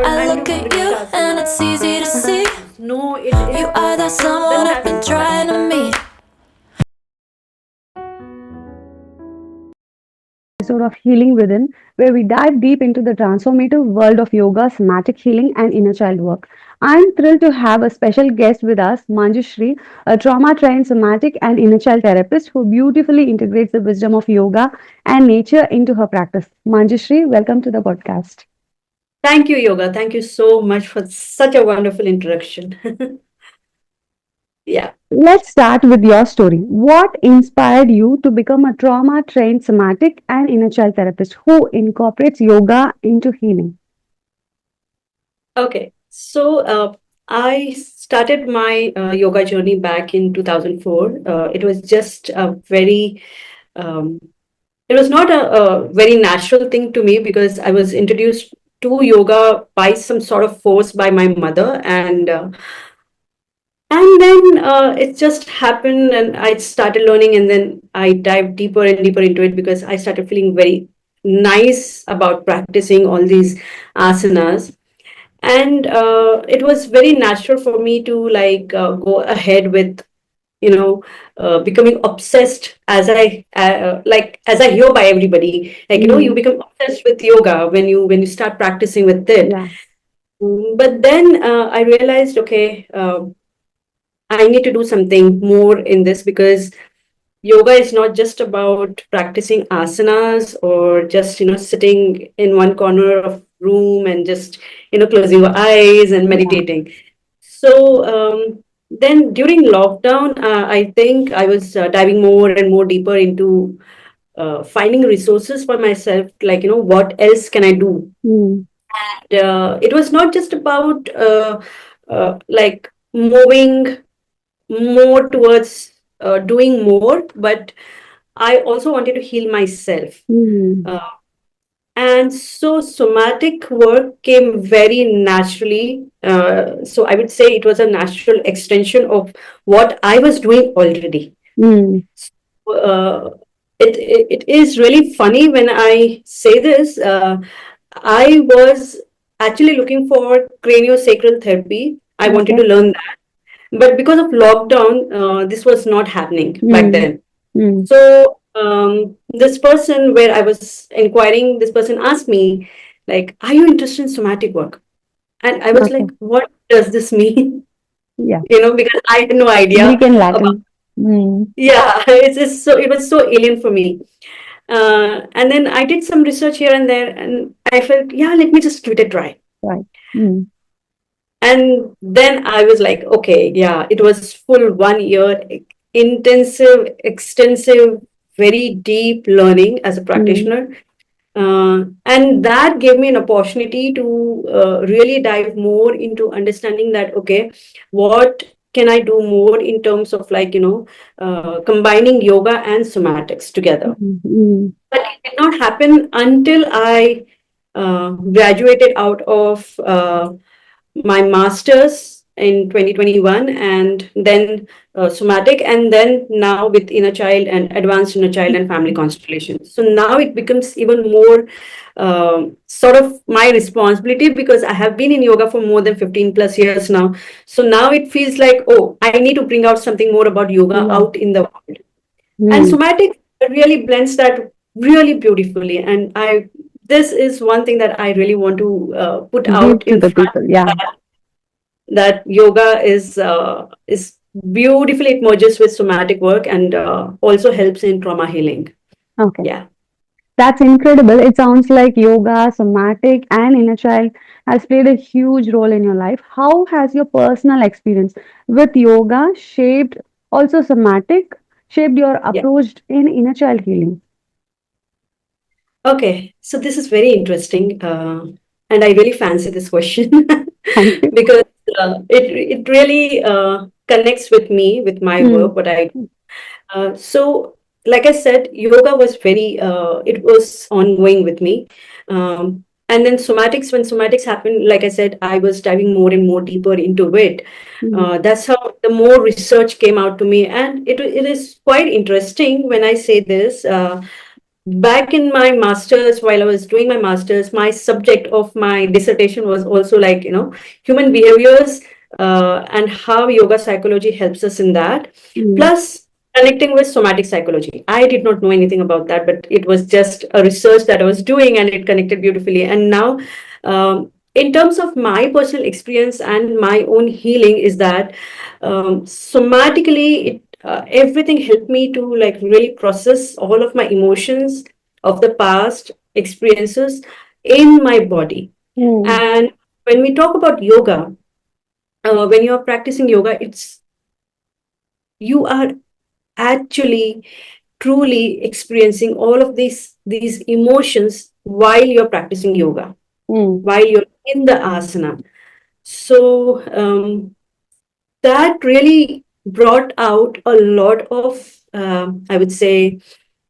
I look at you and it's easy to see. You are that someone I've been trying to meet. Episode of Healing Within, where we dive deep into the transformative world of yoga, somatic healing, and inner child work. I'm thrilled to have a special guest with us, Manjushree, a trauma trained somatic and inner child therapist who beautifully integrates the wisdom of yoga and nature into her practice. Manjushree, welcome to the podcast. Thank you, Yoga. Thank you so much for such a wonderful introduction. Yeah. Let's start with your story. What inspired you to become a trauma trained somatic and inner child therapist who incorporates yoga into healing? Okay. So I started my yoga journey back in 2004. It was just a very, um, it was not a very natural thing to me because I was introduced to yoga by some sort of force by my mother, and then it just happened, and I started learning, and then I dived deeper and deeper into it because I started feeling very nice about practicing all these asanas. And it was very natural for me to go ahead with becoming obsessed as I hear by everybody, you Mm, become obsessed with yoga when you start practicing with it. yeah. But then I realized, okay, I need to do something more in this because yoga is not just about practicing asanas or just sitting in one corner of room and just closing your eyes and Yeah. meditating. So then during lockdown, I think I was diving more and more deeper into finding resources for myself, like what else can I do. Mm, And it was not just about like moving more towards doing more, but I also wanted to heal myself. mm, Uh, and so somatic work came very naturally. So I would say it was a natural extension of what I was doing already. mm. Uh, it is really funny when I say this. I was actually looking for craniosacral therapy. I wanted Okay. to learn that, but because of lockdown, this was not happening back Mm, then. mm. So this person where I was inquiring, this person asked me, like, "Are you interested in somatic work?" And I was Okay. like, "What does this mean?" Yeah. Because I had no idea Greek and about. Latin. Mm, Yeah, it was so alien for me. And then I did some research here and there, and I felt, yeah, let me just give it a try. right. Mm, And then I was like, okay, yeah, it was full 1 year, intensive, extensive, very deep learning as a mm, practitioner. And that gave me an opportunity to really dive more into understanding that, okay, what can I do more in terms of combining yoga and somatics together. mm, mm, But it did not happen until I graduated out of my master's in 2021, and then somatic, and then now with inner child and advanced inner child and family constellation. So now it becomes even more sort of my responsibility because I have been in yoga for more than 15 plus years now. So now it feels like, oh, I need to bring out something more about yoga yeah. out in the world. And Mm. somatic really blends that really beautifully. And this is one thing that I really want to put out Give to in the front, people. Yeah. that yoga is beautifully, it merges with somatic work and also helps in trauma healing. Okay. Yeah. That's incredible. It sounds like yoga, somatic, and inner child has played a huge role in your life. How has your personal experience with yoga shaped, also somatic, shaped your Yeah. approach in inner child healing? Okay. So this is very interesting. And I really fancy this question Thank you. because it really connects with me, with my Mm, work, what I. So, like I said, yoga was it was ongoing with me. And then somatics, when somatics happened, like I said, I was diving more and more deeper into it. mm, That's how the more research came out to me. And it is quite interesting when I say this. back in my master's, while I was doing my master's, my subject of my dissertation was also like, human behaviors, and how yoga psychology helps us in that. Mm. Plus, connecting with somatic psychology. I did not know anything about that, but it was just a research that I was doing and it connected beautifully. And now, in terms of my personal experience and my own healing, is that somatically, everything helped me to like really process all of my emotions of the past experiences in my body. Mm. And when we talk about yoga, when you are practicing yoga, it's you are actually truly experiencing all of these emotions while you're practicing yoga, Mm. while you're in the asana. So that really brought out a lot of, I would say,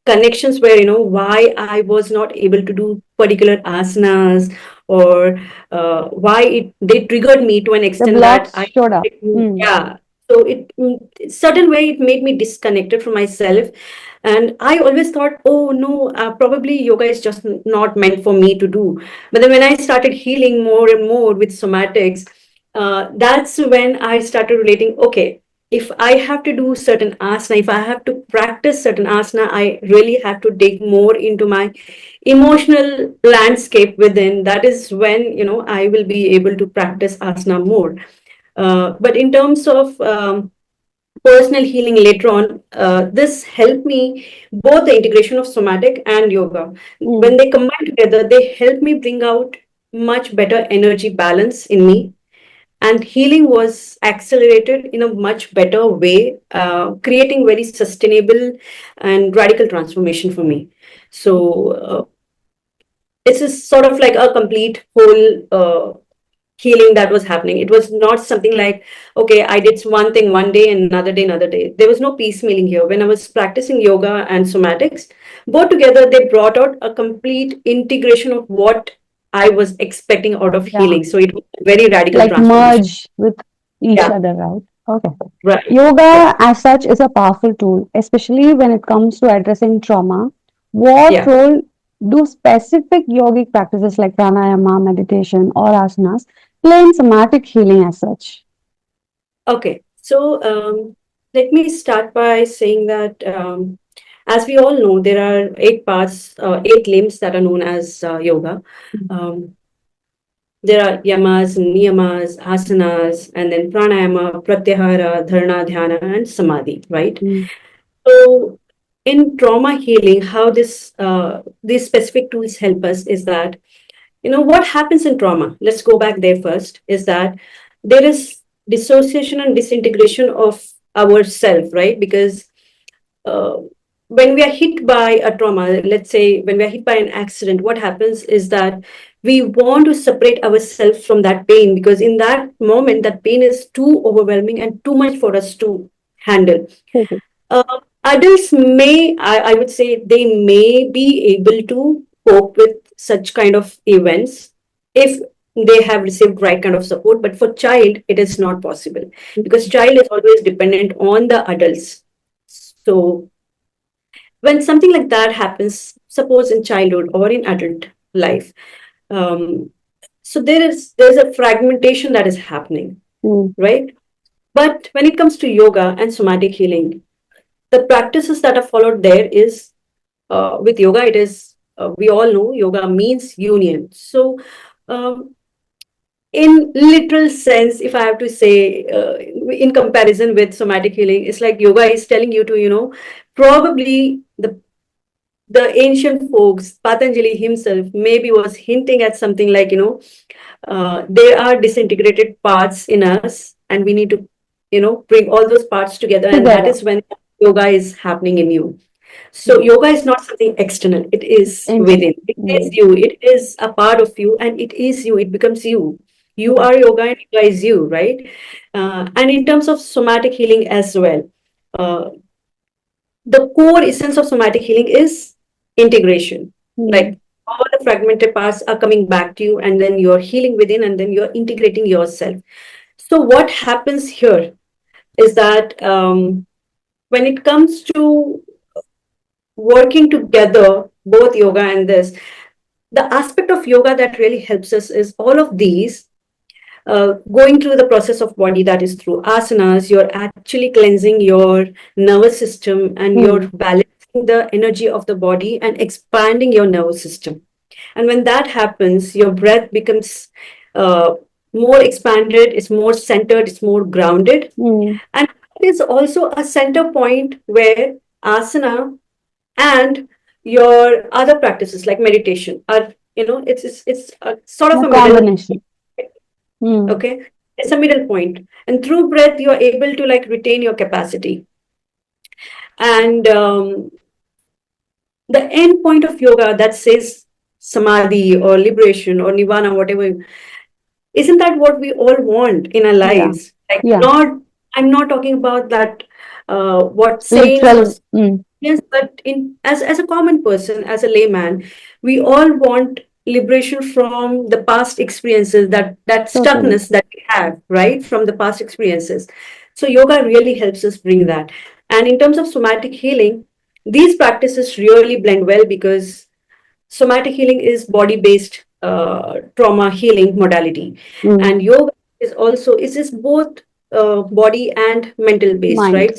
connections where, why I was not able to do particular asanas, or why they triggered me to an The extent that blocks showed up. Mm. yeah. So certain way it made me disconnected from myself, and I always thought, oh no, probably yoga is just not meant for me to do. But then when I started healing more and more with somatics, that's when I started relating. Okay, if I have to do certain asana, if I have to practice certain asana, I really have to dig more into my emotional landscape within. That is when, I will be able to practice asana more. But in terms of personal healing later on, this helped me both the integration of somatic and yoga. When Mm. they combine together, they help me bring out much better energy balance in me, and healing was accelerated in a much better way, creating very sustainable and radical transformation for me. So this is sort of like a complete whole healing that was happening. It was not something like, okay, I did one thing one day and another day another day. There was no piecemealing here. When I was practicing yoga and somatics, both together, they brought out a complete integration of what I was expecting out of Yeah. healing. So it was a very radical Like transformation. merge with each Yeah, other, right? Okay. right. Yeah, Yoga, as such, is a powerful tool, especially when it comes to addressing trauma. What yeah. role do specific yogic practices like pranayama, meditation, or asanas play in somatic healing as such? Okay. So let me start by saying that, as we all know, there are eight parts, eight limbs that are known as yoga. Um, there are yamas, niyamas, asanas, and then pranayama, pratyahara, dharana, dhyana, and samadhi, right? Mm. So, in trauma healing, how these specific tools help us is that, what happens in trauma. Let's go back there first. Is that there is dissociation and disintegration of our self, right? Because uh, when we are hit by a trauma, let's say when we are hit by an accident, what happens is that we want to separate ourselves from that pain, because in that moment, that pain is too overwhelming and too much for us to handle. Okay. Adults may, I would say, they may be able to cope with such kind of events if they have received right kind of support. But for child, it is not possible, because child is always dependent on the adults. So when something like that happens, suppose in childhood or in adult life, um, so there's a fragmentation that is happening, Mm. right? But when it comes to yoga and somatic healing, the practices that are followed there is, with yoga, it is, we all know yoga means union. So in literal sense, if I have to say, in comparison with somatic healing, it's like yoga is telling you to, probably the ancient folks, Patanjali himself, maybe was hinting at something like, there are disintegrated parts in us, and we need to, bring all those parts together, and that Together. is when yoga is happening in you. So Mm. yoga is not something external; it is Internal. within. It is Mm. you. It is a part of you, and it is you. It becomes you. You Mm. are yoga, and yoga is you, right? And in terms of somatic healing as well, uh, the core essence of somatic healing is integration. Mm. Like all the fragmented parts are coming back to you, and then you're healing within, and then you're integrating yourself. So, what happens here is that when it comes to working together, both yoga and this, the aspect of yoga that really helps us is all of these going through the process of body, that is through asanas. You're actually cleansing your nervous system and you're Mm. balancing the energy of the body and expanding your nervous system. And when that happens, your breath becomes uh, more expanded, it's more centered, it's more grounded. Mm. And it is also a center point where asana and your other practices like meditation are, it's a sort of A a middle. combination. Mm. Okay, it's a middle point, and through breath you are able to like retain your capacity. And the end point of yoga that says samadhi or liberation or nirvana, whatever, isn't that what we all want in our Yeah. lives? Like, Yeah. not, I'm not talking about that, what saints or Literal. Mm. yes, but in as a common person, as a layman, we all want liberation from the past experiences, that Totally. stuckness that we have, right, from the past experiences. So yoga really helps us bring that. And in terms of somatic healing, these practices really blend well because somatic healing is body-based trauma healing modality, Mm. and yoga is both body and mental based, Mind. right?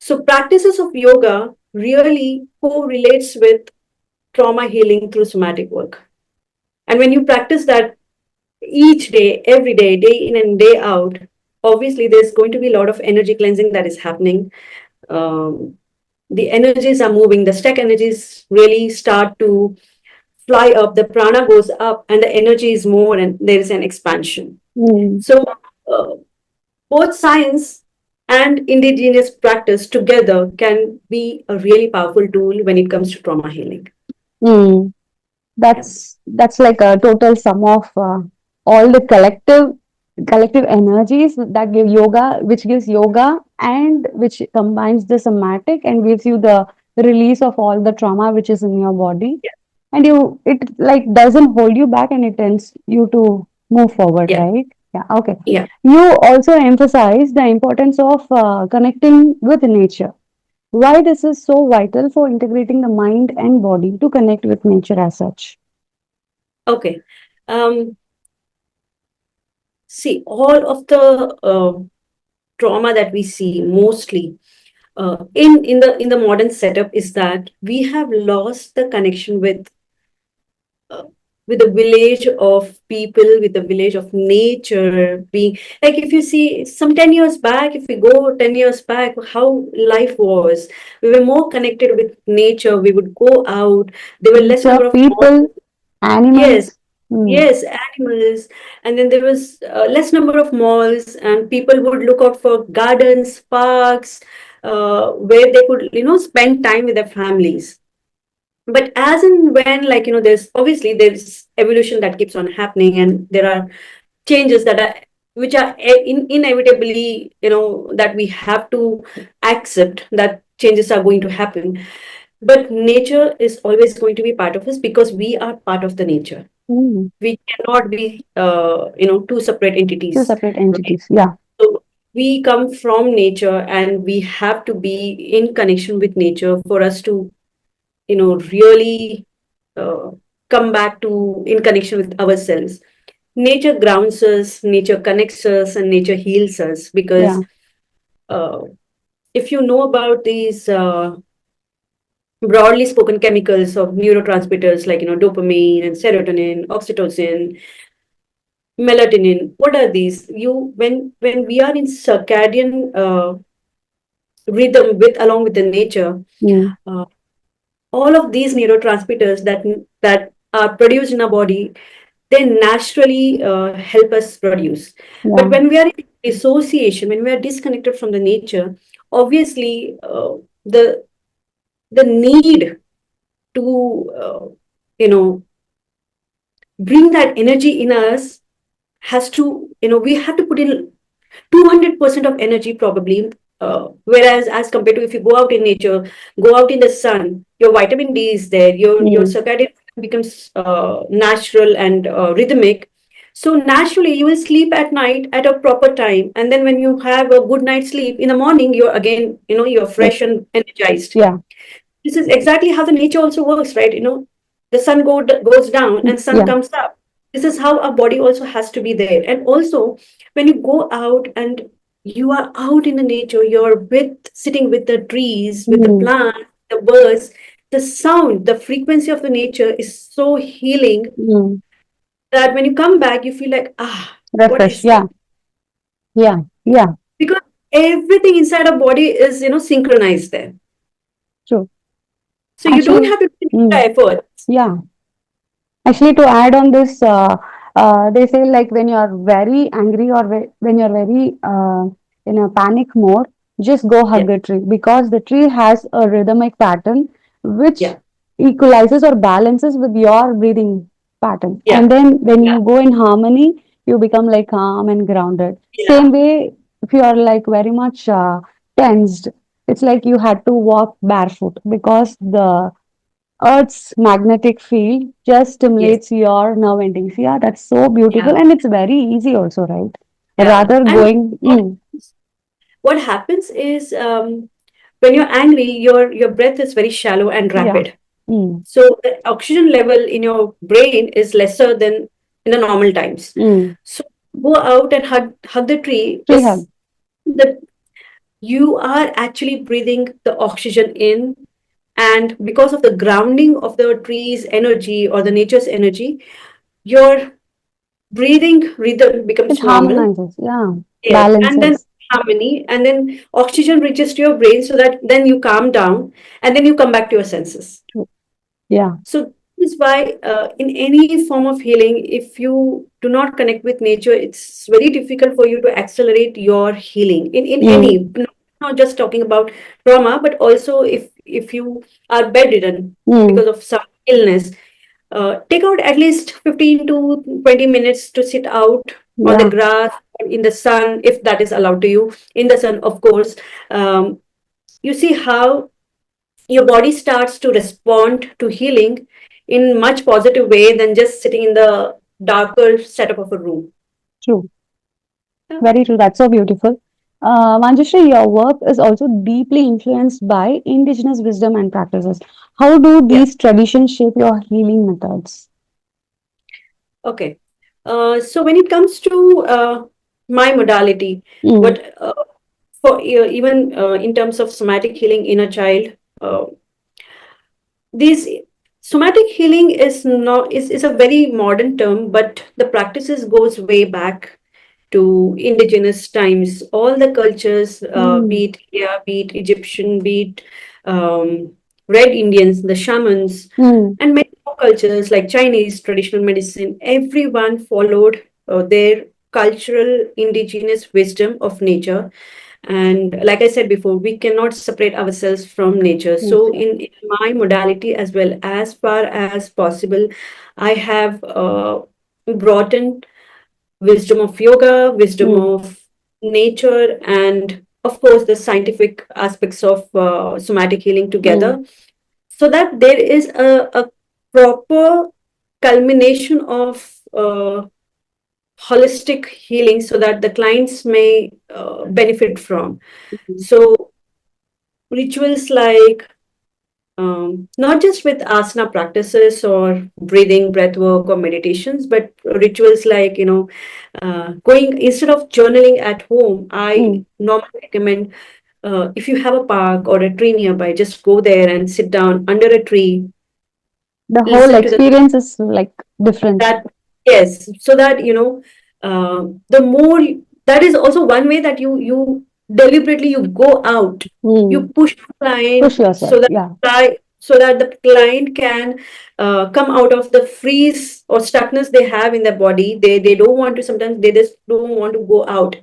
So practices of yoga really correlates with trauma healing through somatic work. And when you practice that each day, every day, day in and day out, obviously there's going to be a lot of energy cleansing that is happening. Um, the energies are moving, the stack energies really start to fly up, the prana goes up, and the energy is more, and there is an expansion. Mm. So, uh, both science and indigenous practice together can be a really powerful tool when it comes to trauma healing. Mm. Yeah. That's like a total sum of all the collective energies that give yoga, which gives yoga and which combines the somatic and gives you the release of all the trauma which is in your body, and you it like doesn't hold you back and it tends you to move forward, Yeah. right? Yeah. Okay. Yeah. You also emphasize the importance of connecting with nature. Why this is so vital for integrating the mind and body to connect with nature as such. Okay. Um, See, all of the trauma that we see mostly in the modern setup is that we have lost the connection uh, with the village of people, with the village of nature. Being like, if you see some 10 years back, if we go 10 years back, how life was, we were more connected with nature. We would go out. There were less Nature, number of people, malls. Yes, animals. Hmm. yes, animals. And then there was less number of malls, and people would look out for gardens, parks, where they could, spend time with their families. But as and when, like, there's evolution that keeps on happening, and there are changes that are which are inevitably, that we have to accept that changes are going to happen. But nature is always going to be part of us because we are part of the nature. Hmm. We cannot be two separate Two entities, separate right? entities. Yeah. So we come from nature, and we have to be in connection with nature for us to really uh, come back to in connection with ourselves. Nature grounds us, nature connects us, and nature heals us because Yeah. uh, if you know about these broadly spoken chemicals of neurotransmitters like dopamine and serotonin, oxytocin, melatonin, what are these? When we are in circadian rhythm with along with the nature, Hmm. uh, all of these neurotransmitters that are produced in our body, they naturally help us produce. But Yeah. when we are in dissociation, when we are disconnected from the nature, obviously the need to bring that energy in us has to, we have to put in 200% of energy probably. Whereas as compared to if you go out in nature, go out in the sun, your vitamin D is there, your Hmm. circadian becomes natural and rhythmic. So naturally you will sleep at night at a proper time, and then when you have a good night's sleep in the morning, you're again, you're Like, fresh and energized. yeah. this is exactly how the nature also works, right? The sun goes down and sun Yeah. comes up. This is how our body also has to be there. And also, when you go out and you are out in the nature, you're sitting with the trees, with the Mm, plants, the birds, the sound, the frequency of the nature is so healing mm. that when you come back, you feel like, what Refresh. is this? Yeah. Yeah. Yeah. Because everything inside our body is, synchronized there. True. So you don't Actually, have to do mm, extra effort. yeah. Actually, to add on this, they say like when you are very angry or when you're very in a panic mode, just go Yeah, hug a tree because the tree has a rhythmic pattern which yeah, equalizes or balances with your breathing pattern. yeah, And then when yeah, you go in harmony, you become like calm and grounded. yeah, Same way, if you are like very much tensed, it's like you had to walk barefoot because the Earth's magnetic field just yes, stimulates your nerve endings. Yeah, that's so yeah, beautiful, and it's very easy also, right? yeah. Rather And going, what what happens is, when you're angry, your breath is very shallow and yeah, rapid. mm, So the oxygen level in your brain is lesser than in the normal times. mm. So go out and hug the tree. Tree hug, The you are actually breathing the oxygen in, and because of the grounding of the tree's energy or the nature's energy, your breathing rhythm it becomes normal. harmonizes, yeah, Yes, and then balances. harmony, and then oxygen reaches to your brain so that then you calm down and then you come back to your senses. Yeah, So this is why, in any form of healing, if you do not connect with nature, it's very difficult for you to accelerate your healing. In mm, any, not just talking about trauma, but also if you are bedridden mm, because of some illness, take out at least 15 to 20 minutes to sit out on the yeah, grass, in the sun, if that is allowed to you. In the sun, of course. You see how your body starts to respond to healing in much positive way than just sitting in the darker setup of a room. true, Yeah. very true. That's so beautiful. Manjushree, your work is also deeply influenced by indigenous wisdom and practices. How do Yeah. these traditions shape your healing methods? Okay. So when it comes to my modality, Mm, what for even in terms of somatic healing in a child, uh, these somatic healing is a very modern term, but the practices goes way back to indigenous times. All the cultures, mm, be it India, be it Egyptian, be it Red Indians, the shamans, mm, and many more cultures like Chinese traditional medicine, everyone followed their cultural indigenous wisdom of nature. And like I said before, we cannot separate ourselves from nature. So nature. in my modality as well, as far as possible, I have brought in wisdom of yoga, wisdom Mm, of nature, and of course the scientific aspects of somatic healing mm, together, so that there is a proper culmination of holistic healing so that the clients may benefit from. mm. So rituals like, not just with asana practices or breathing, breath work, or meditations, but rituals like, going instead of journaling at home. I Mm. normally recommend, if you have a park or a tree nearby, just go there and sit down under a tree, The whole listen to the experience is like different. that yes, so that the more that is also one way that you deliberately you go out, you Mm. push the client Push yourself. Yeah. so that the client can come out of the freeze or stuckness they have in their body. They don't want to, sometimes they just don't want to go out.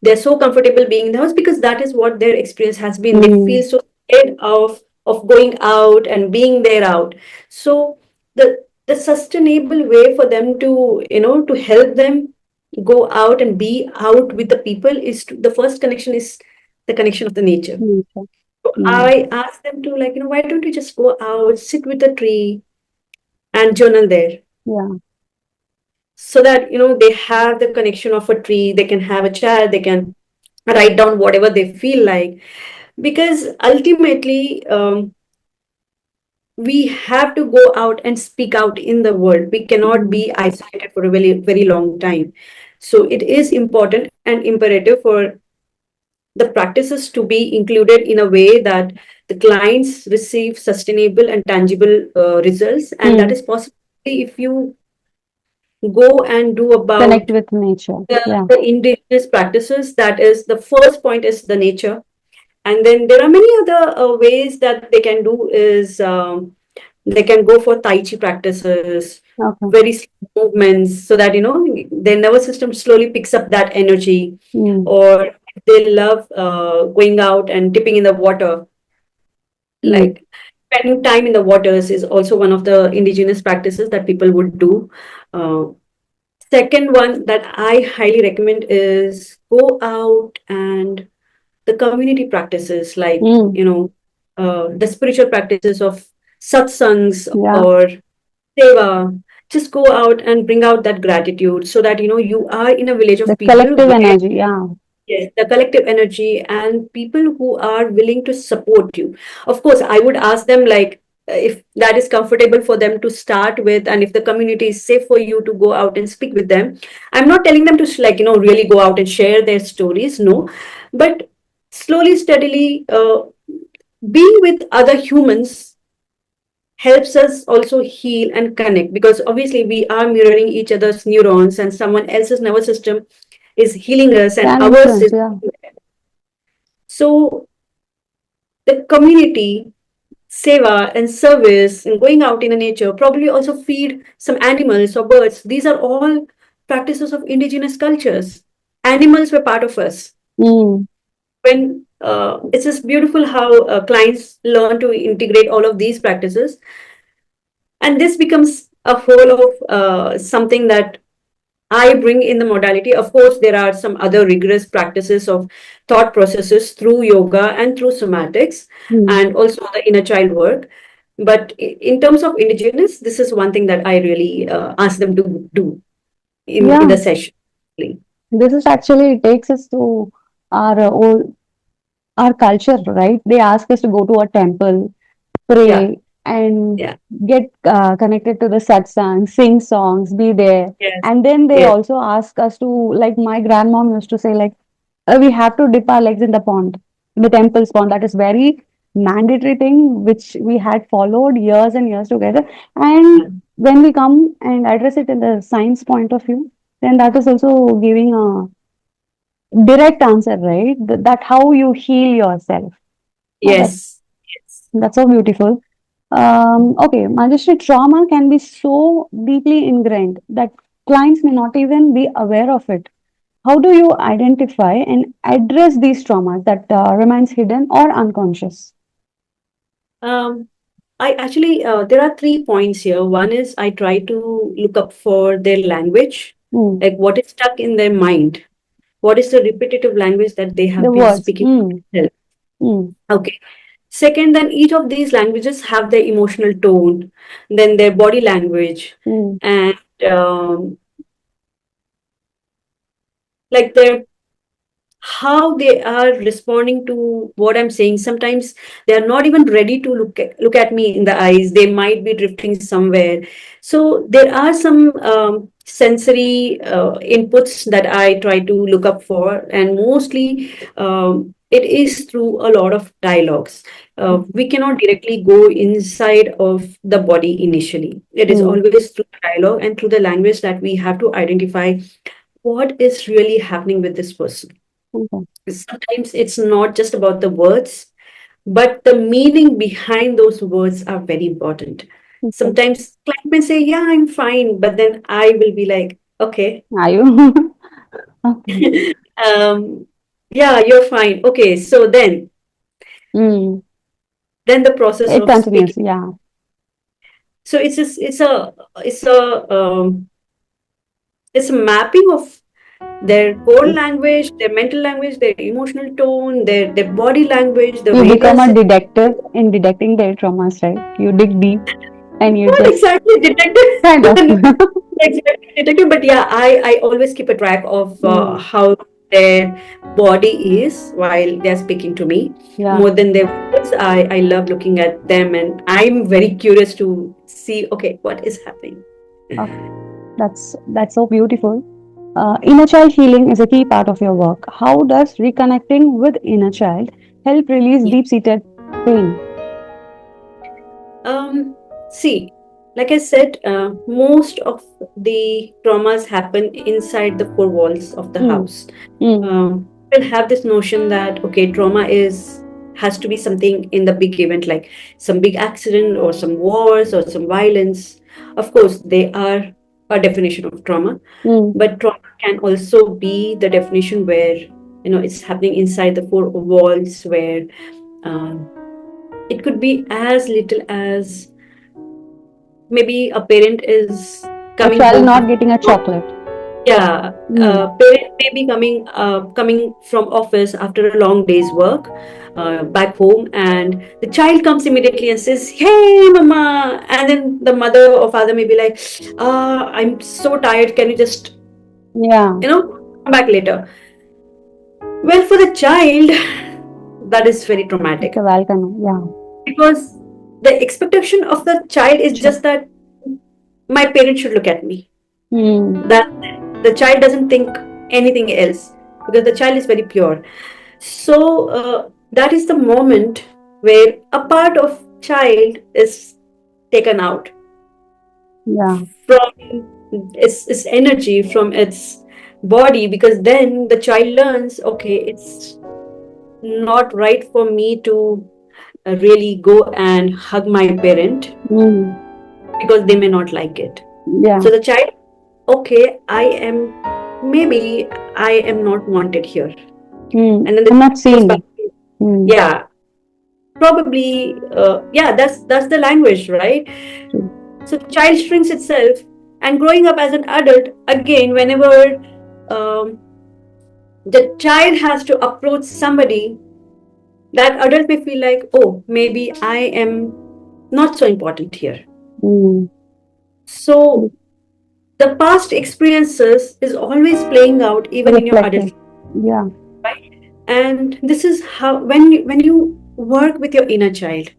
They're so comfortable being in the house because that is what their experience has been. They Mm. feel so scared of going out and being there out. So the sustainable way for them to, to help them go out and be out with the people is the first connection is the connection of the nature. Nature. So Mm. I ask them to, like, why don't you just go out, sit with a tree and journal there, Yeah. so that they have the connection of a tree. They can have a chat, they can write down whatever they feel like, because ultimately, we have to go out and speak out in the world. We cannot Mm. be isolated for a very, very long time. So it is important and imperative for the practices to be included in a way that the clients receive sustainable and tangible results. And that Mm. is possible if you go and do Connect about with nature. Yeah. the indigenous practices. That is, the first point is the nature. And then there are many other ways that they can do is they can go for Tai Chi practices, Okay. very slow movements, so that, their nervous system slowly picks up that energy. Mm. Or they love going out and dipping in the water, Mm. like spending time in the waters is also one of the indigenous practices that people would do. Uh, Second one that I highly recommend is go out and the community practices, like, Mm. the spiritual practices of satsangs Yeah. or seva. Just go out and bring out that gratitude, so that you are in a village The of people collective where, energy. Yeah. yes, the collective energy and people who are willing to support you. Of course, I would ask them, like, if that is comfortable for them to start with, and if the community is safe for you to go out and speak with them. I'm not telling them to, like, really go out and share their stories, no, but slowly, steadily, being with other humans helps us also heal and connect, because obviously we are mirroring each other's neurons, and someone else's nervous system is healing us and Can ours influence. is. Yeah. So the community, seva and service and going out in the nature, probably also feed some animals or birds. These are all practices of indigenous cultures. Animals were part of us. Mm. When it's just beautiful how clients learn to integrate all of these practices, and this becomes a whole of something that I bring in the modality. Of course, there are some other rigorous practices of thought processes through yoga and through somatics, Mm. and also the inner child work. But in terms of indigenous, this is one thing that I really ask them to do in Yeah. the session. This is actually takes us to our old our culture, right? They ask us to go to a temple, Yeah, pray, and yeah, get connected to the satsang, sing songs, be there. yes, And then they yes, also ask us to, like my grandmom used to say, like we have to dip our legs in the pond, in the temple's pond. That is very mandatory thing which we had followed years and years together. yeah. And when we come and address it in the science point of view, then that is also giving a direct answer, right? That how you heal yourself. Oh, Yes, yes. that's so beautiful. Okay, Manjushree, trauma can be so deeply ingrained that clients may not even be aware of it. How do you identify and address these traumas that remains hidden or unconscious? Um, I actually, there are 3 points here. One is I try to look up for their language, Mm. like what is stuck in their mind. What is the repetitive language that they The have been words. speaking to Mm. themselves? Mm. Okay. Second, then each of these languages have their emotional tone, then their body language, Mm. and like their how they are responding to what I'm saying. Sometimes they are not even ready to look at me in the eyes. They might be drifting somewhere. So there are some sensory inputs that I try to look up for, and mostly it is through a lot of dialogues. We cannot directly go inside of the body initially. It is Mm. always through dialogue and through the language that we have to identify what is really happening with this person. Okay. Sometimes it's not just about the words, but the meaning behind those words are very important. Okay. Sometimes client may say, "Yeah, I'm fine," but then I will be like, "Okay, Are you? Okay. um, yeah, you're fine. Okay, so Mm. then the process It of speaking. continues. Yeah. So it's a mapping of their core language, their mental language, their emotional tone, their body language, the You way they are become a saying. detective in detecting their traumas, right? You dig deep and you Not just exactly detective, kind of. not exactly detective, but yeah, I always keep a track of Mm. how. their body is while they're speaking to me Yeah. more than their words. I love looking at them, and I'm very curious to see, okay, what is happening. Oh, that's so beautiful. Inner child healing is a key part of your work. How does reconnecting with inner child help release deep-seated pain? Um, See, like I said, most of the traumas happen inside the four walls of the Mm, house. mm, People have this notion that okay, trauma is has to be something in the big event, like some big accident or some wars or some violence. Of course, they are a definition of trauma, mm. but trauma can also be the definition where it's happening inside the four walls, where um, it could be as little as maybe a parent is A coming child home not after, getting a chocolate. yeah, Mm, parent may be coming from office after a long day's work back home, and the child comes immediately and says, "Hey, mama," and then the mother or father may be like, "I'm so tired. Can you just yeah, come back later?" Well, for the child, that is very it's a traumatic welcome. Yeah. because the expectation of the child is Sure. just that my parent should look at me. Mm, That the child doesn't think anything else because the child is very pure. So that is the moment where a part of child is taken out yeah. from its energy, from its body, because then the child learns, okay, it's not right for me to really go and hug my parent Mm, because they may not like it. yeah. So the child, okay, maybe I am not wanted here. Mm. And then the I'm not child goes back. seen. Mm, Yeah, probably. Yeah, that's the language, right? true. So the child shrinks itself, and growing up as an adult, again, whenever um, the child has to approach somebody, that adult may feel like, oh, maybe I am not so important here. Mm, So the past experiences is always playing out even in your adult, reflected. Yeah. right? And this is how when you work with your inner child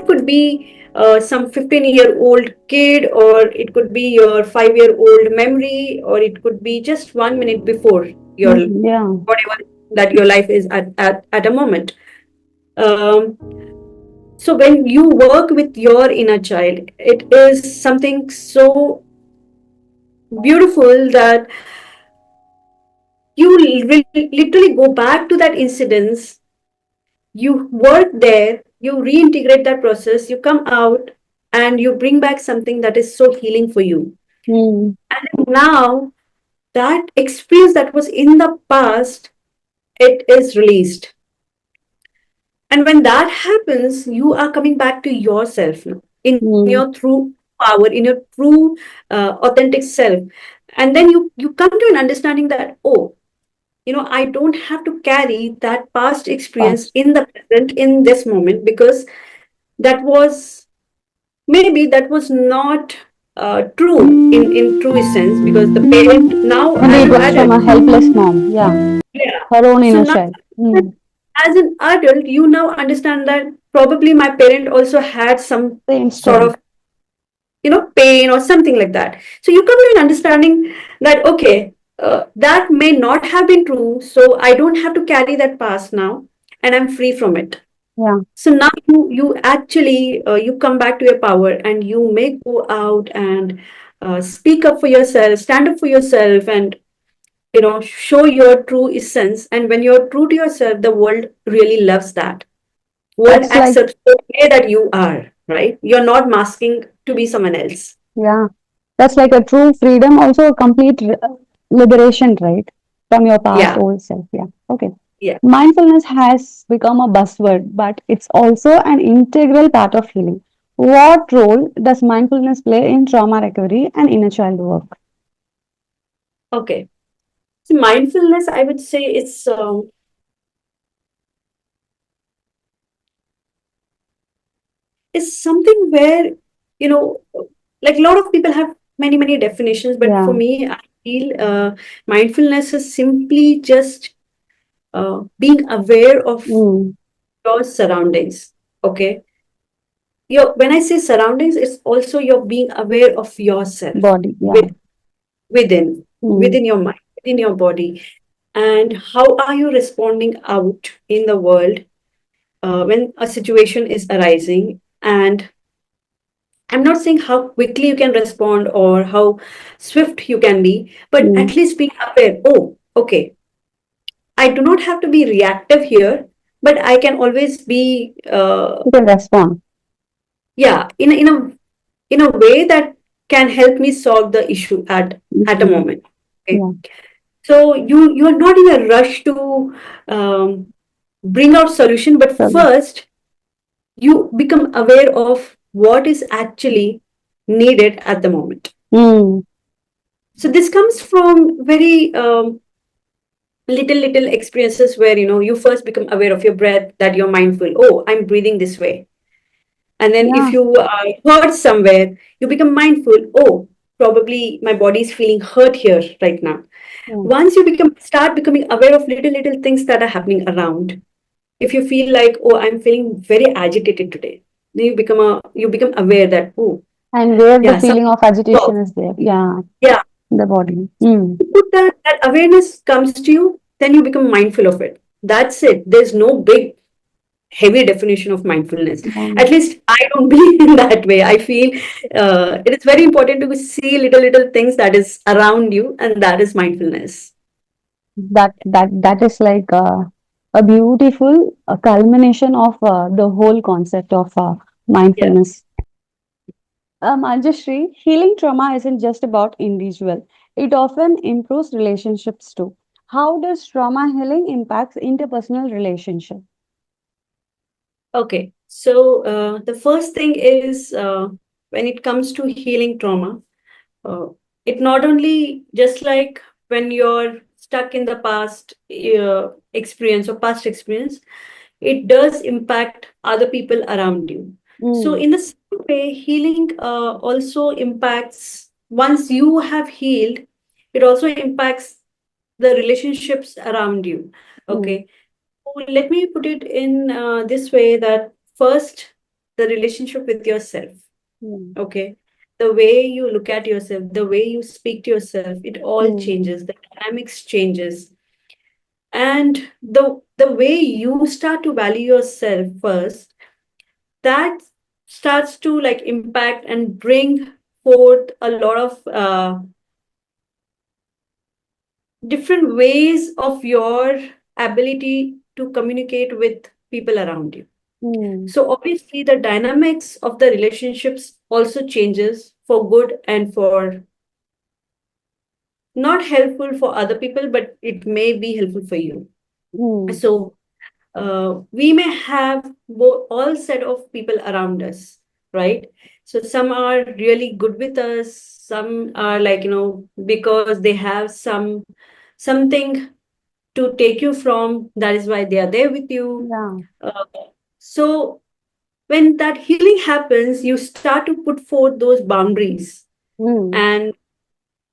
could be some 15-year-old kid, or it could be your 5-year-old memory, or it could be just 1 minute before your Mm, yeah. whatever that your life is at a moment. Um, so when you work with your inner child, it is something so beautiful that you literally go back to that incidence, you work there, you reintegrate that process, you come out, and you bring back something that is so healing for you. Mm, And now that experience that was in the past, it is released. And when that happens, you are coming back to yourself now, in your mm. true power, in your true authentic self. And then you come to an understanding that, oh, I don't have to carry that past experience Past. in the present, in this moment, because that was maybe that was not true in true sense, because the parent now Maybe as it an was from adult, a helpless mom. Yeah. yeah, Her own so inner now child. Mm. as an adult you now understand that probably my parent also had some Same sort story. of pain or something like that. So you come to an understanding that okay, that may not have been true, so I don't have to carry that past now, and I'm free from it. Yeah. So now you actually you come back to your power, and you may go out and speak up for yourself, stand up for yourself, and show your true essence. And when you're true to yourself, the world really loves that. World That's like, accepts the way that you are, right? You're not masking to be someone else. yeah. That's like a true freedom, also a complete liberation, right? From your past Yeah, old self. Yeah. Okay. yeah. Mindfulness has become a buzzword, but it's also an integral part of healing. What role does mindfulness play in trauma recovery and inner child work? Okay. So mindfulness, I would say it's something where you know like a lot of people have many definitions, but for Yeah. me, feel mindfulness is simply just being aware of Mm. your surroundings. Okay, your when I say surroundings, it's also you're being aware of yourself Body. Yeah. with within Mm. within your mind, within your body, and how are you responding out in the world when a situation is arising. And I'm not saying how quickly you can respond or how swift you can be, but Mm. at least being aware. Oh, okay, I do not have to be reactive here, but I can always be, You can respond. yeah, in a way that can help me solve the issue at a Mm. moment. Okay, Yeah. so you are not in a rush to bring out solution, but So, first you become aware of what is actually needed at the moment. mm. So this comes from very little experiences where you first become aware of your breath, that you're mindful. Oh, I'm breathing this way. And then if Yeah. you are hurt somewhere, you become mindful. Oh, probably my body is feeling hurt here right now. Mm. Once you become start becoming aware of little things that are happening around, if you feel like, oh, I'm feeling very agitated today, then you become aware that, oh, And where the yeah, feeling something of agitation is there. Yeah. yeah, In the body. Mm. put that awareness comes to you, then you become mindful of it. That's it. There's no big heavy definition of mindfulness. Yeah. At least I don't believe in that way. I feel it is very important to see little things that is around you, and that is mindfulness. That is like a beautiful culmination of the whole concept of Yeah. mindfulness. Manjushree, healing trauma isn't just about individual. It often improves relationships too. How does trauma healing impacts interpersonal relationship? Okay. So the first thing is when it comes to healing trauma, uh, it not only just like when you're stuck in the past experience or past experience, it does impact other people around you. So, Mm. in the same way, healing also impacts, once you have healed, it also impacts the relationships around you. Mm. Okay. So let me put it in this way, that first, the relationship with yourself. Mm. Okay. The way you look at yourself, the way you speak to yourself, it all Mm. changes, the dynamics changes. And the way you start to value yourself first, that starts to like impact and bring forth a lot of different ways of your ability to communicate with people around you. Mm. So obviously the dynamics of the relationships also changes for good and for not helpful for other people, but it may be helpful for you. Mm. So we may have all set of people around us, right? So some are really good with us, some are like, because they have something to take you from, that is why they are there with you. Yeah. uh, so when that healing happens, you start to put forth those boundaries, Mm. and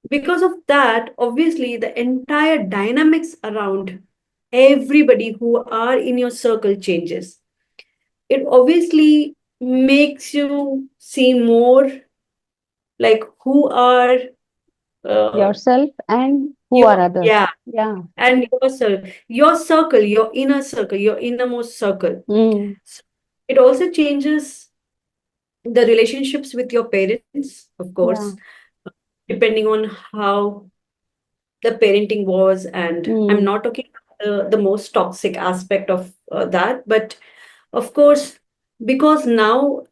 because of that, obviously the entire dynamics around everybody who are in your circle changes. It obviously makes you see more like who are uh, Yourself and who are you, others. yeah, Yeah. and your circle, your inner circle, your innermost circle. Mm. So it also changes the relationships with your parents, of course, Yeah. depending on how the parenting was. And I'm Mm. not talking about the most toxic aspect of that, but of course, because now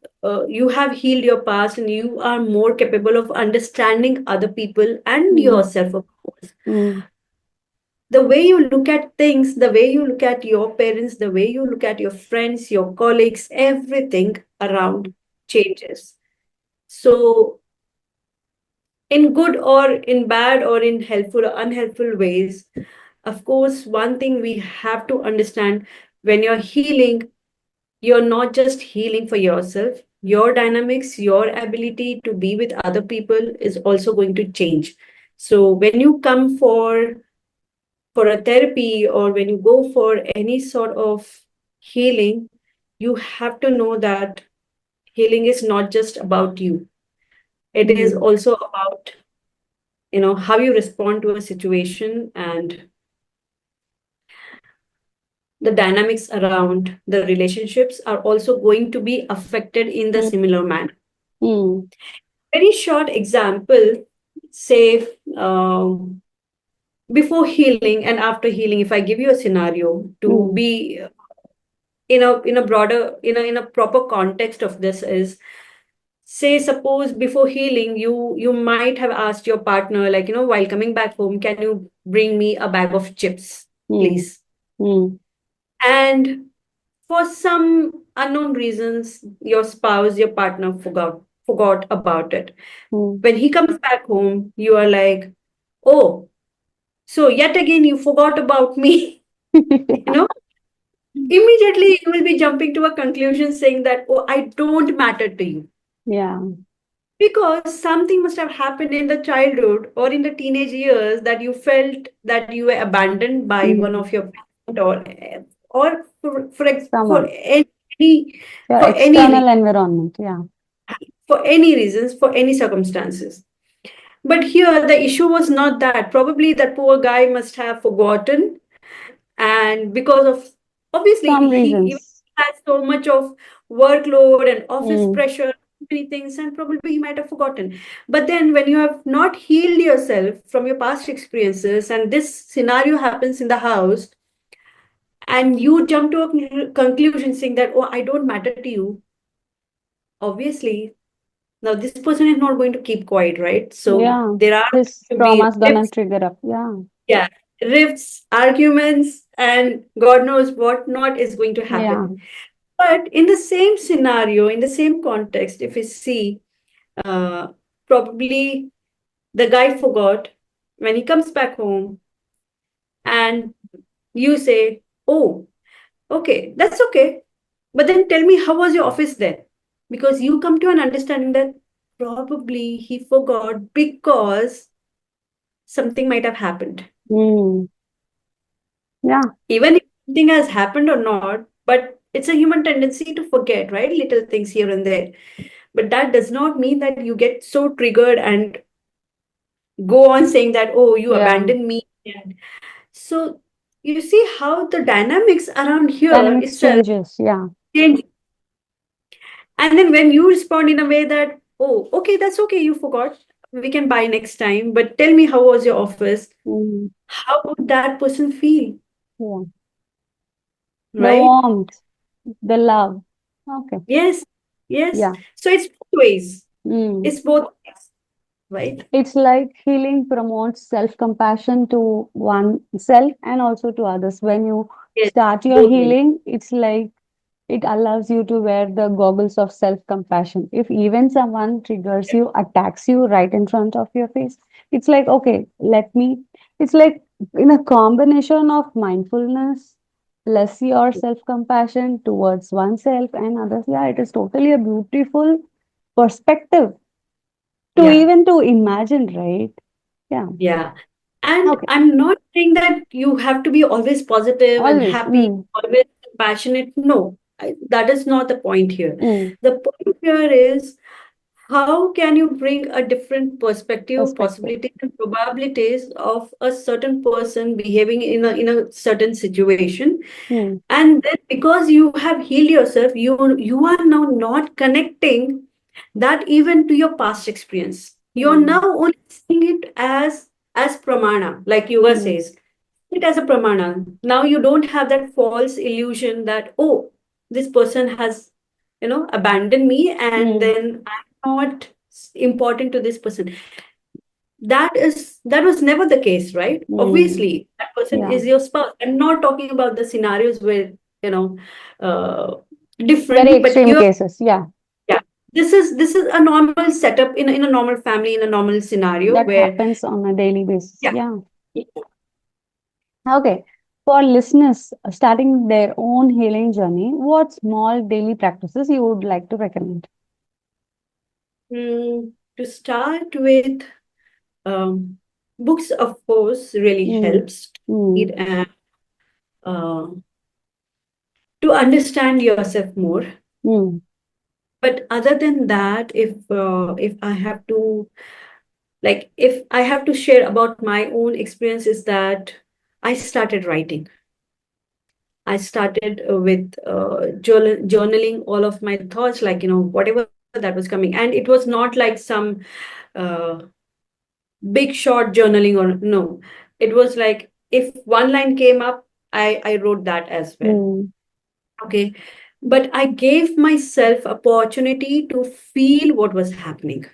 you have healed your past and you are more capable of understanding other people and Mm. yourself, of course. Mm. The way you look at things, the way you look at your parents, the way you look at your friends, your colleagues, everything around changes. So in good or in bad or in helpful or unhelpful ways, of course, one thing we have to understand, when you're healing, you're not just healing for yourself. Your dynamics, your ability to be with other people is also going to change. So when you come for a therapy, or when you go for any sort of healing, you have to know that healing is not just about you. It is Mm. also about, how you respond to a situation, and the dynamics around the relationships are also going to be affected in the Mm. similar manner. Mm. Very short example, say, before healing and after healing, if I give you a scenario to Mm. be in a broader, in a proper context of this, is, say, suppose before healing, you might have asked your partner, like, while coming back home, can you bring me a bag of chips, Mm. please? Mm. And for some unknown reasons, your spouse, your partner forgot about it. Mm. When he comes back home, you are like, oh, so yet again you forgot about me. you know Immediately you will be jumping to a conclusion saying that, oh, I don't matter to you, Yeah. because something must have happened in the childhood or in the teenage years, that you felt that you were abandoned by one Mm. of your parents, or for Someone. any Yeah. for any External environment. Yeah. for any reasons, for any circumstances. But here, the issue was not that. Probably that poor guy must have forgotten, and because of, obviously, Some he even reasons. has so much of workload and office Mm. pressure, many things, and probably he might have forgotten. But then, when you have not healed yourself from your past experiences, and this scenario happens in the house, and you jump to a conclusion saying that, oh, I don't matter to you, obviously, now this person is not going to keep quiet, right? So Yeah. there are His going to be trauma's gonna rifts, trigger up. Yeah. yeah, rifts, arguments, and God knows what not is going to Yeah. happen. But in the same scenario, in the same context, if we see, uh, probably the guy forgot when he comes back home, and you say, oh, okay, that's okay. But then tell me, how was your office then? Because you come to an understanding that probably he forgot because something might have happened. Mm. Yeah. Even if something has happened or not, but it's a human tendency to forget, right? Little things here and there. But that does not mean that you get so triggered and go on saying that, oh, you Yeah. abandoned me. And so you see how the dynamics around here Dynamics itself changes. Yeah. change. And then when you respond in a way that, oh, okay, that's okay, you forgot. We can buy next time. But tell me, how was your office? Mm. How would that person feel? Yeah. The Right? warmth, the love. Okay. Yes. Yes. Yeah. So it's both ways. Mm. It's both ways, right? It's like healing promotes self-compassion to oneself and also to others. When you Yes. start your Both ways. healing, it's like it allows you to wear the goggles of self-compassion. If even someone triggers you, attacks you right in front of your face, it's like, okay, let me, it's like in a combination of mindfulness, plus your self-compassion towards oneself and others. Yeah, it is totally a beautiful perspective to Yeah. even to imagine, right? Yeah. Yeah. And Okay. I'm not saying that you have to be always positive and Always. happy, always passionate. No, that is not the point here. Mm. The point here is, how can you bring a different perspective, Perspective. possibilities, and probabilities of a certain person behaving in a certain situation? Mm. And then, because you have healed yourself, you are now not connecting that even to your past experience. You're now Mm. only seeing it as pramana, like yoga Mm. says. It as a pramana. Now you don't have that false illusion that, oh, this person has, abandoned me, and Mm. then I'm not important to this person. That was never the case, right? Mm. Obviously that person Yeah. is your spouse. I'm not talking about the scenarios where, you know uh, Very different, but extreme here, cases. Yeah. yeah, this is a normal setup in a normal family, in a normal scenario That where, happens on a daily basis. yeah. Yeah. Okay. For listeners starting their own healing journey, what small daily practices you would like to recommend? To start with, um, books, of course, really Mm. helps to read Mm. and uh, to understand yourself more. Mm. But other than that, if I have to, like, if I have to share about my own experience, is that I started writing. I started with journaling all of my thoughts, like, whatever that was coming. And it was not like some uh, big short journaling, or no. It was like if one line came up, I wrote that as well. Mm. Okay. But I gave myself opportunity to feel what was happening.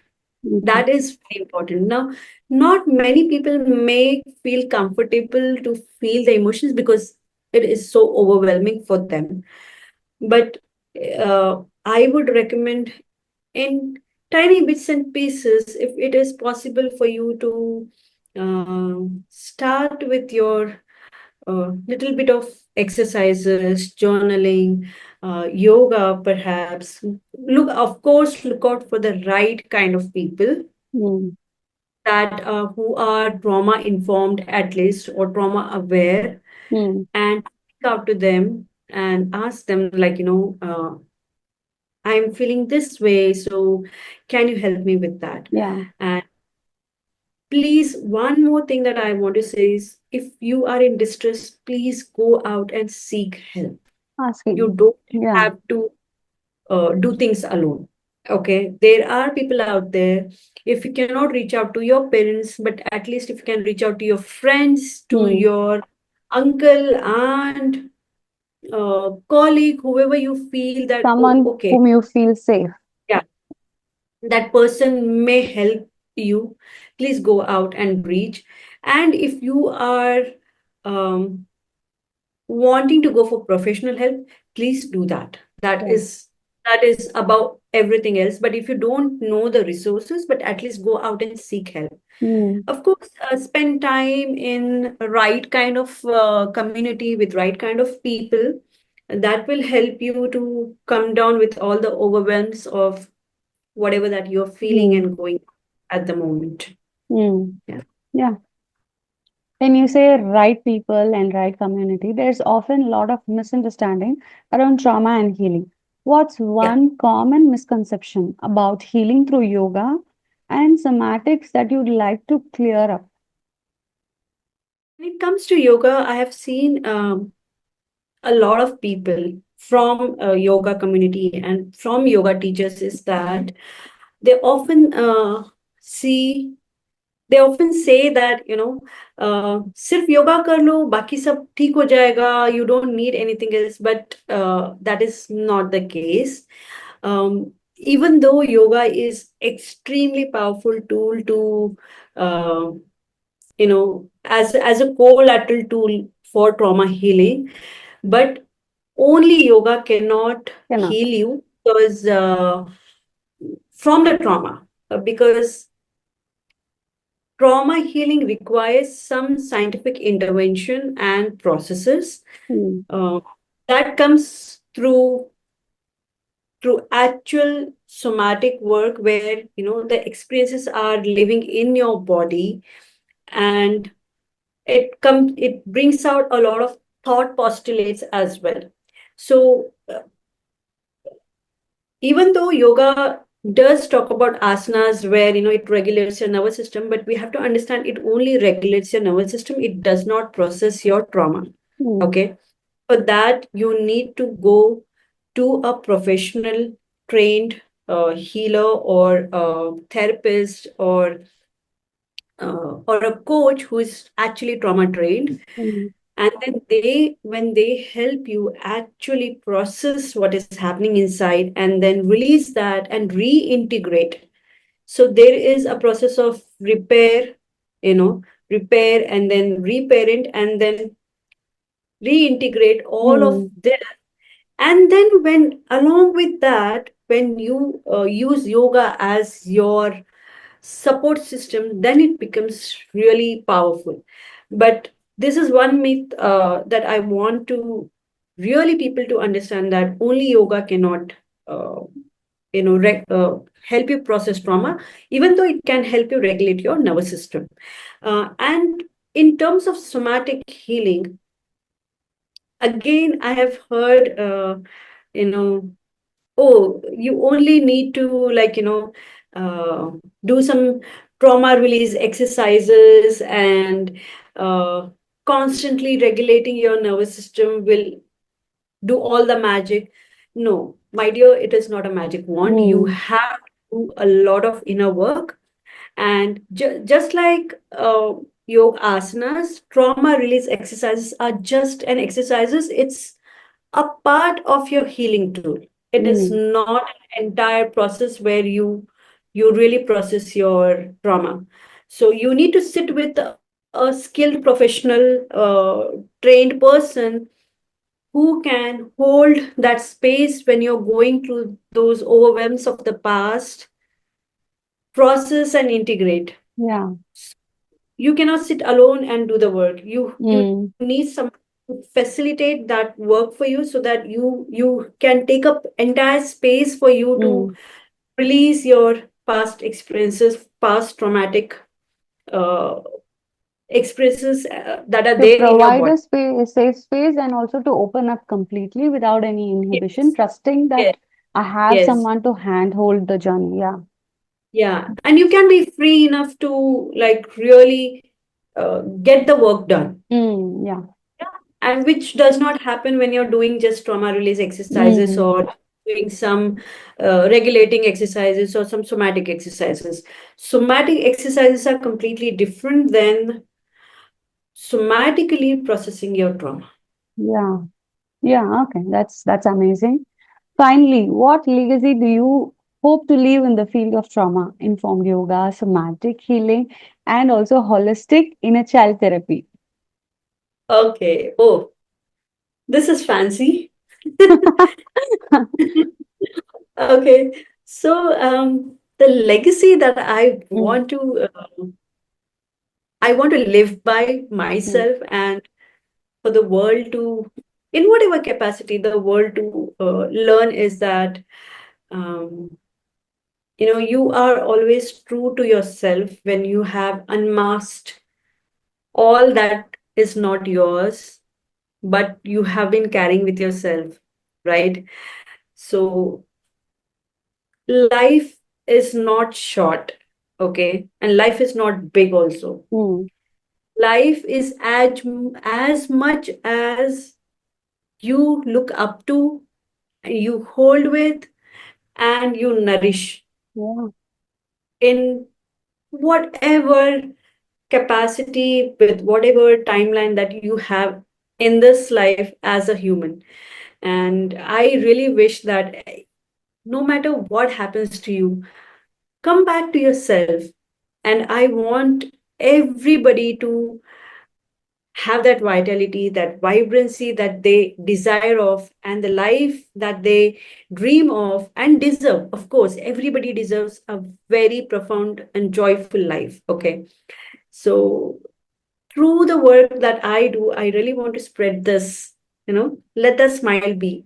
Okay. That is very important. Now, not many people may feel comfortable to feel the emotions because it is so overwhelming for them. But I would recommend in tiny bits and pieces, if it is possible for you to start with your little bit of exercises, journaling, yoga, perhaps. Look, of course, look out for the right kind of people Mm. that who are trauma informed at least, or trauma aware, Mm. and reach out to them and ask them, like, I'm feeling this way, so can you help me with that? Yeah. And please, one more thing that I want to say is, if you are in distress, please go out and seek help. You Asking. don't Yeah. have to do things alone. Okay, there are people out there. If you cannot reach out to your parents, but at least if you can reach out to your friends, to Mm. your uncle, aunt, colleague, whoever you feel that, oh, Someone okay, whom you feel safe. yeah, that person may help you, please go out and reach. And if you are um, wanting to go for professional help, please do that. that Yeah. is that is above everything else. But if you don't know the resources, but at least go out and seek help. Mm. Of course, spend time in right kind of community with right kind of people. That will help you to come down with all the overwhelms of whatever that you're feeling Mm. and going at the moment. Mm. Yeah. Yeah. When you say right people and right community, there's often a lot of misunderstanding around trauma and healing. What's Yeah. one common misconception about healing through yoga and somatics that you'd like to clear up? When it comes to yoga, I have seen a lot of people from yoga community and from yoga teachers, is that they often see they often say that, सिर्फ yoga कर लो, बाकी सब ठीक हो जाएगा, you don't need anything else. But that is not the case. Even though yoga is extremely powerful tool to uh, as a collateral tool for trauma healing, but only yoga cannot Cannot. heal you, because from the trauma, because trauma healing requires some scientific intervention and processes Mm. uh, that comes through actual somatic work, where the experiences are living in your body, and it brings out a lot of thought postulates as well. So even though yoga does talk about asanas, where it regulates your nervous system, but we have to understand it only regulates your nervous system, it does not process your trauma. Mm. Okay. For that, you need to go to a professional trained healer, or therapist, or a coach who is actually trauma trained. Mm. And then when they help you actually process what is happening inside, and then release that and reintegrate. So there is a process of repair, repair and then reparent, and then reintegrate all of Mm. this. And then, when along with that, when you use yoga as your support system, then it becomes really powerful. But this is one myth that I want to really people to understand, that only yoga cannot uh, help you process trauma, even though it can help you regulate your nervous system. And in terms of somatic healing, again, I have heard, you know, oh, you only need to, like, uh, do some trauma release exercises, and uh, constantly regulating your nervous system will do all the magic. No, my dear, it is not a magic wand. You Mm, have to do a lot of inner work. And just like yoga asanas, trauma release exercises are just an exercises. It's a part of your healing tool. It is mm, not an entire process where you really process your trauma. So you need to sit with a skilled professional, trained person who can hold that space when you're going through those overwhelms of the past, process and integrate. yeah. You cannot sit alone and do the work. You need Mm, someone to facilitate that work for you, so that you can take up entire space for you to mm. release your past experiences, past traumatic uh, experiences that are To there in your provide body. a safe space and also to open up completely without any inhibition, Yes, trusting that yes, I have yes. someone to handhold the journey. Yeah. Yeah, and you can be free enough to, like, really get the work done. Mm, yeah. Yeah. And which does not happen when you're doing just trauma release exercises, Mm, or doing some regulating exercises or some somatic exercises. Somatic exercises are completely different than somatically processing your trauma. yeah. Yeah. Okay. That's amazing. Finally, what legacy do you hope to leave in the field of trauma informed yoga, somatic healing, and also holistic inner child therapy? Okay. Oh, this is fancy. Okay. So, the legacy that Mm, I want to live by mm, myself, and for the world to, in whatever capacity, the world to learn, is that, um, you are always true to yourself when you have unmasked all that is not yours, but you have been carrying with yourself, right? So life is not short, okay? And life is not big also. mm, Life is as much as you look up to, you hold with, and you nourish yeah. in whatever capacity, with whatever timeline that you have in this life as a human. And I really wish that, no matter what happens to you, come back to yourself. And I want everybody to have that vitality, that vibrancy that they desire of, and the life that they dream of and deserve. Of course, everybody deserves a very profound and joyful life. Okay. So, through the work that I do, I really want to spread this, let the smile be.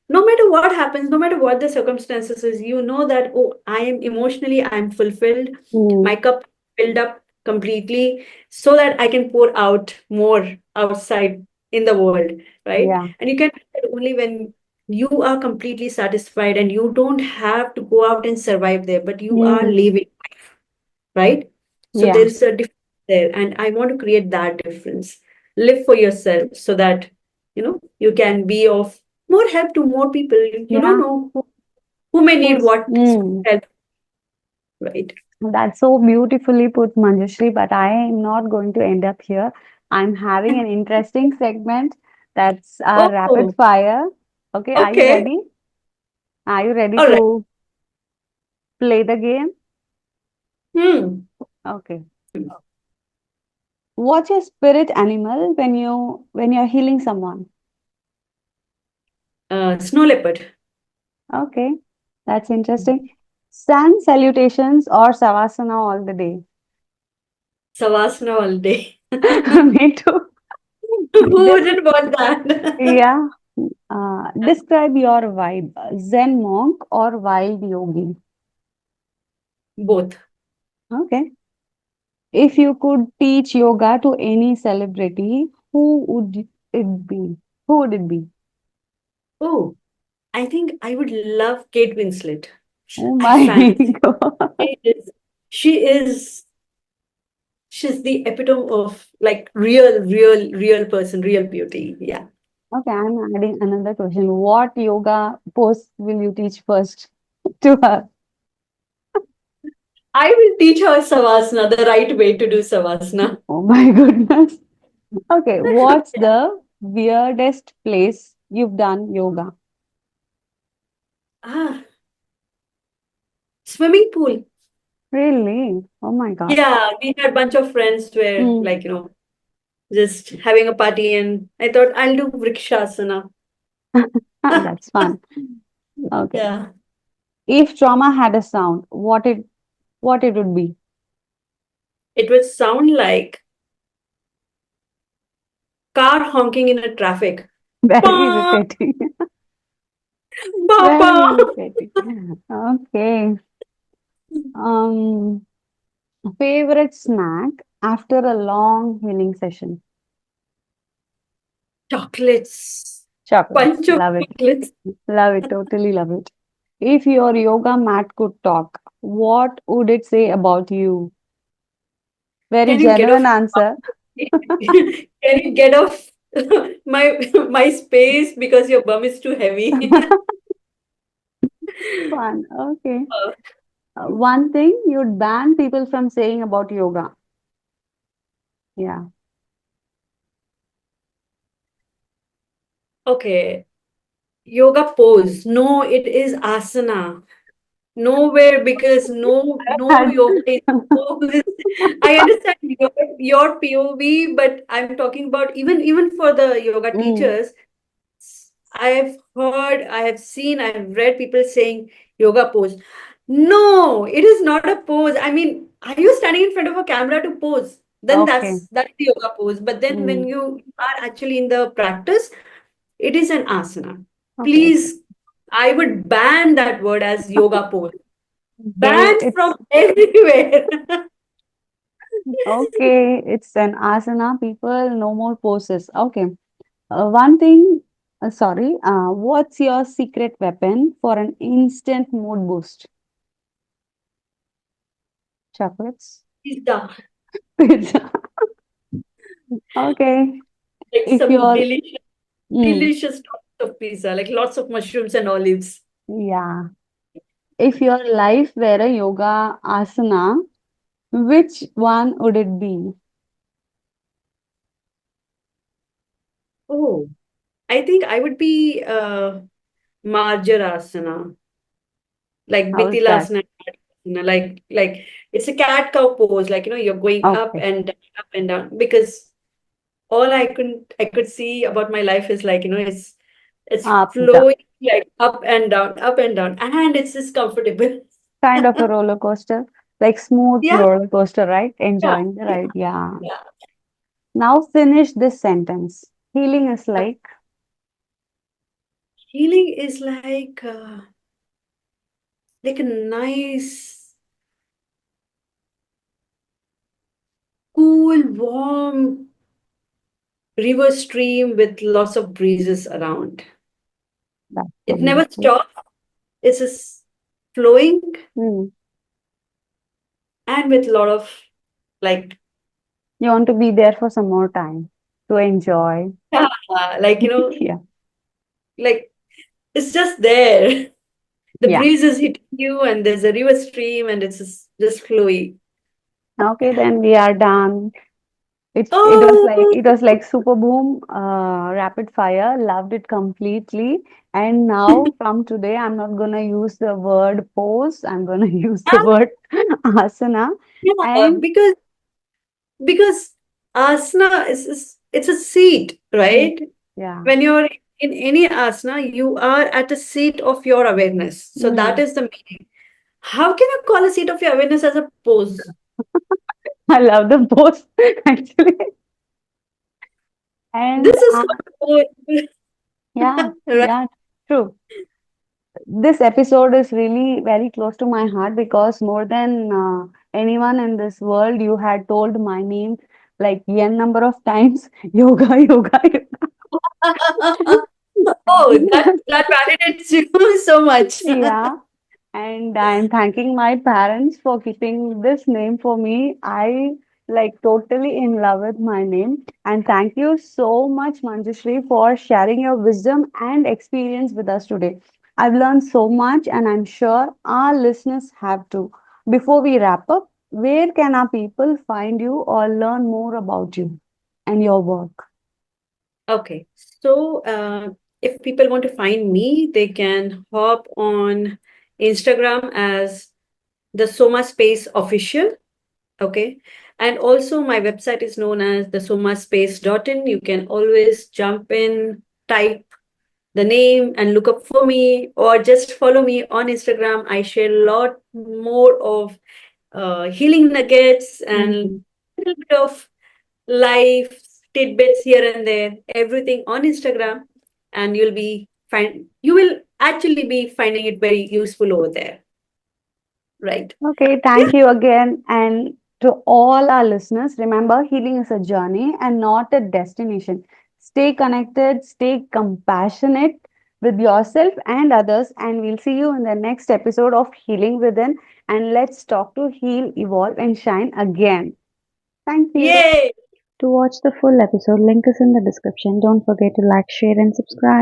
No matter what happens, no matter what the circumstances is, that, oh, I am emotionally, I'm fulfilled. Mm, My cup filled up completely, so that I can pour out more outside in the world, right? yeah. And you can do that only when you are completely satisfied, and you don't have to go out and survive there, but you are Mm, living, right? So yeah. there's a difference there, and I want to create that difference. Live for yourself, so that you can be of more help to more people. You don't Yeah. know who may need Who's, what help, right? that's so beautifully put, Manjushri, but I am not going to end up here. I'm having an interesting segment that's rapid Oh, fire. Okay, are you okay. ready? Are you ready All right. to play the game? Hmm. Okay. What's your spirit animal when you're healing someone? Snow leopard. Okay, that's interesting. Sun salutations or savasana all the day? Savasana all day. Me too. Who wouldn't want that? Yeah. Describe your vibe. Zen monk or wild yogi? Both. Okay. If you could teach yoga to any celebrity, who would it be? Who would it be? Oh, I think I would love Kate Winslet. Oh I my fancy. God. She is, she is, she's the epitome of like real person, real beauty. Yeah. Okay, I'm adding another question. What yoga pose will you teach first to her? I will teach her Savasana, the right way to do Savasana. Oh my goodness. Okay, what's the weirdest place you've done yoga? Ah, swimming pool. Really? Oh my God. Yeah, we had a bunch of friends where Hmm. like, just having a party and I thought I'll do Vrikshasana. That's fun. Okay. Yeah. If trauma had a sound, what it would be? It would sound like car honking in a traffic. Very Pa, irritating. pa, pa. Very irritating. Okay. Um, Favorite snack after a long healing session? Chocolates. Chocolates. Bunch of Love it. chocolates. Love it. Totally love it. If your yoga mat could talk, what would it say about you? Very Can you get genuine off? answer. Can you get off my space because your bum is too heavy? Fun. Okay. Uh, One thing you'd ban people from saying about yoga. Yeah. okay. Yoga pose. No, it is asana. Nowhere because no Had- yoga is pose. I understand your POV, but I'm talking about even for the yoga Mm, teachers. I have seen, I've read people saying yoga pose. No, it is not a pose. I mean, are you standing in front of a camera to pose? Then okay. that's the yoga pose. But then when Mm, you are actually in the practice, it is an asana. okay. Please, I would ban that word as yoga pose. Okay. Banned from everywhere. Okay. It's an asana. People, no more poses. Okay. One thing, sorry. What's your secret weapon for an instant mood boost? Chocolates. Pizza, Pizza. Okay. like If some you're, delicious, mm, delicious toppings of pizza, like lots of mushrooms and olives. yeah. If your life were a yoga asana, which one would it be? Oh, I think I would be Marjarasana, like How's that? Bithilasana, like it's a cat cow pose, like you're going Okay. up and down because all I could see about my life is like, it's Up, down. flowing like up and down, and it's just comfortable. Kind of a roller coaster, like smooth Yeah, roller coaster, right? yeah, Enjoying the yeah, ride. Yeah. yeah. Now finish this sentence. Healing is like, Healing is like a nice, cool, warm river stream with lots of breezes around. that's so It never beautiful. stops. It's just flowing Hmm. and with a lot of like, You want to be there for some more time to enjoy. yeah, like, Yeah. like it's just there. The Yeah. breeze is hitting you, and there's a river stream, and it's just flowy. Okay, then we are done. Oh, It was like super boom, rapid fire. Loved it completely. And now from today, I'm not gonna use the word pose. I'm gonna use the word asana. yeah, And because asana is it's a seat, mm, right? yeah, When you're in any asana, you are at a seat of your awareness. So that mm, is the meaning. How can you call a seat of your awareness as a pose? I love the pose actually. And This is called a pose. Yeah, Right? yeah, true. This episode is really very close to my heart because more than anyone in this world, you had told my name like n number of times. Yoga, yoga, Oh, that yoga. that validates you so much. Yeah. And I'm thanking my parents for keeping this name for me. I like totally in love with my name. And thank you so much, Manjushree, for sharing your wisdom and experience with us today. I've learned so much, and I'm sure our listeners have too. Before we wrap up, where can our people find you or learn more about you and your work? Okay, so if people want to find me, they can hop on Instagram as the Soma Space Official. Okay, and also my website is known as the somaspace.in. You can always jump in, type the name, and look up for me, or just follow me on Instagram. I share a lot more of healing nuggets and Mhm. a little bit of life tidbits here and there, everything on Instagram, and you will actually be finding it very useful over there, right? Okay, thank you again. And to all our listeners, remember healing is a journey and not a destination. Stay connected, stay compassionate with yourself and others, and we'll see you in the next episode of Healing Within. And let's talk to heal, evolve, and shine again. Thank you. Yay! To watch the full episode, link is in the description. Don't forget to like, share, and subscribe.